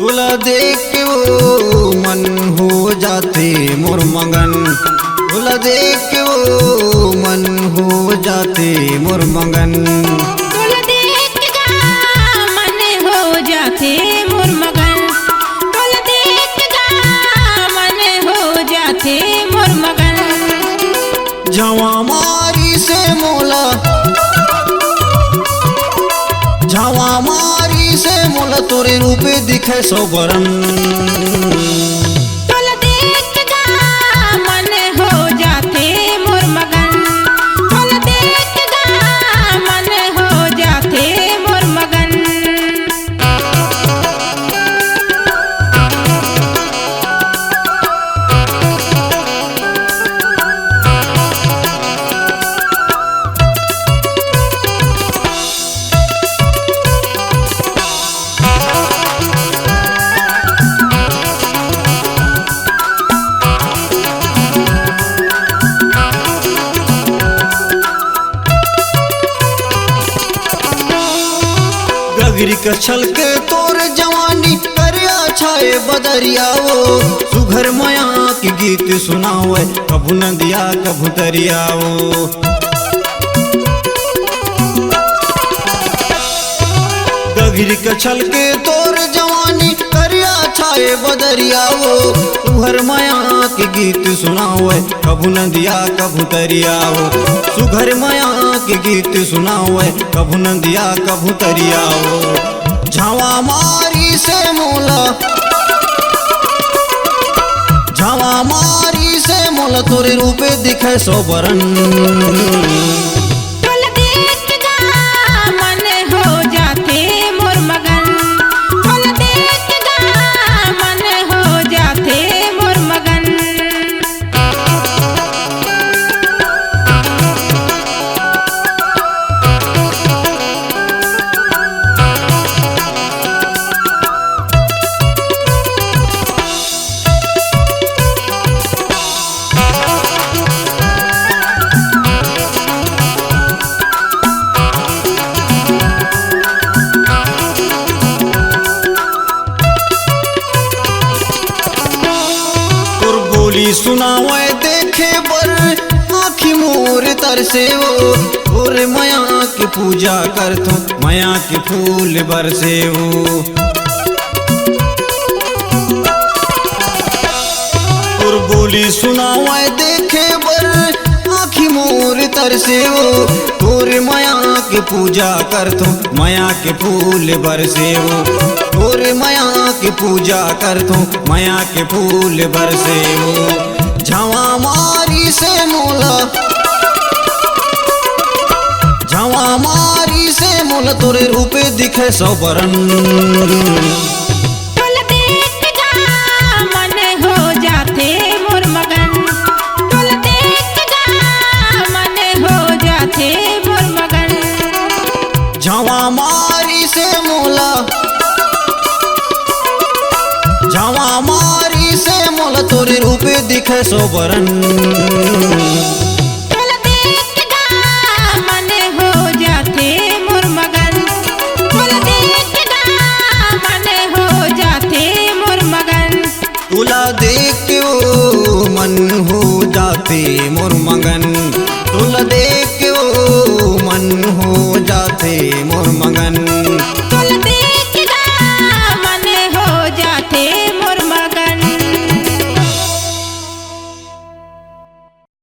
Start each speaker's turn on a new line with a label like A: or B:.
A: तुला देख के वो मन हो जाते मोर मगन। तुला देख के वो मन हो जाते मोर मगन।
B: तुला देख के मन हो जाते मोर मगन। तुला देख के मन हो जाते मोर मगन।
A: झावा मारी से मोला, झावा मारी से मोला तोरे रूपे दिखे सौ बरन।
B: तुला देख के मन हो जाते मोर मगन। तुला देख के मन हो जाते मोर मगन।
A: गगरी का छलके तोर जवानी करिया छाए बदरिया वो। सुघर माया की गीत सुनावे कभू नदिया कभू दरिया वो। गगरी का छलके तोर जवानी करिया छाए बदरिया वो। सुघर माया की गीत सुनावे कभू नदिया कभू दरिया वो। सुघर माया के गीत सुनावे कभू नदिया कभू दरिया वो। झावा मारी से मोला, झावा मारी से मोला तोरे रूपे दिखे सौ बरन।
B: तुला देख के मन हो जाते मोर मगन। तुला देख के मन हो जाते मोर मगन।
A: बोली सुनावे देखे बर आँखी मोर तरसे वो। और माया की पूजा करतो माया के फूल बरसे वो। और बोली सुनावे देखे बर आँखी मोर तरसे वो। और माया की पूजा करतो माया के फूल बरसे वो। और माया की पूजा करतो माया के फूल बरसे वो। झावा मारी से मोला, झावा मारी से मोला तोरे रूपे दिखे सौ बरन।
B: तुला देख के मन हो जाते मोर मगन। तुला देख के मन हो जाते मोर मगन।
A: झावा मारी से मोला, झावा मारी से मोला तोरे रूपे दिखे सौ बरन।
B: तुला देख के मन हो जाते मोर मगन। तुला देख के मन हो जाते मोर मगन।
A: तुला देख के वो मन हो जाते मोर मगन। तुला देख के वो मन हो जाते मोर मगन।